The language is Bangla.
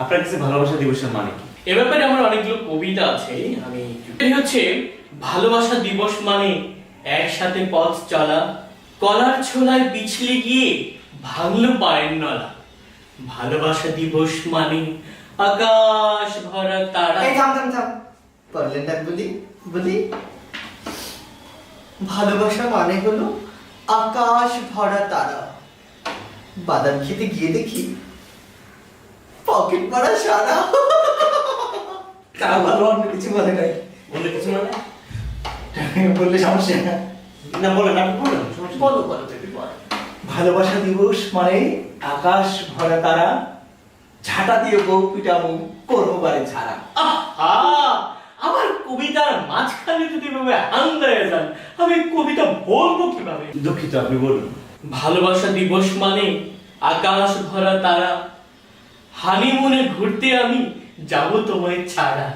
আপনার কাছে ভালোবাসা দিবসের মানে কি? এ ব্যাপারে আমার অনেকগুলো কবিতা আছে। এই হচ্ছে ভালোবাসা দিবস মানে একসাথে পথ চলা, কলার ছোলায় বিছলে গিয়ে ভাঙলো পায়ের নলা। ভালোবাসা দিবস মানে আকাশ ভরা তারা। এই থাম থাম থাম, পারলেন না বলি বলি। ভালোবাসা মানে হলো আকাশ ভরা তারা। বাদাম খেতে গিয়ে দেখি পকেট ভরা সারা। তা ভালো অন্য কিছু বলে নাই। বললে কিছু মানে? বললে সমস্যা না। না বলেন, আপনি বলেন, সমস্যা নেই। বলো বলো তুমি বলো। ভালোবাসা দিবস মানে আকাশ ভরা তারা, ঝাঁটা দিয়ে বউ পিটাবো, করবো বাড়ি ছাড়া। আহা! আমার কবিতার মাঝখানে যদি এভাবে আন্দায় যান, আমি কবিতা বলবো কিভাবে? দুঃখিত, আপনি বলুন। ভালোবাসা দিবস মানে আকাশ ভরা তারা, হানিমুনে ঘুরতে আমি যাব তোমায় ছাড়া।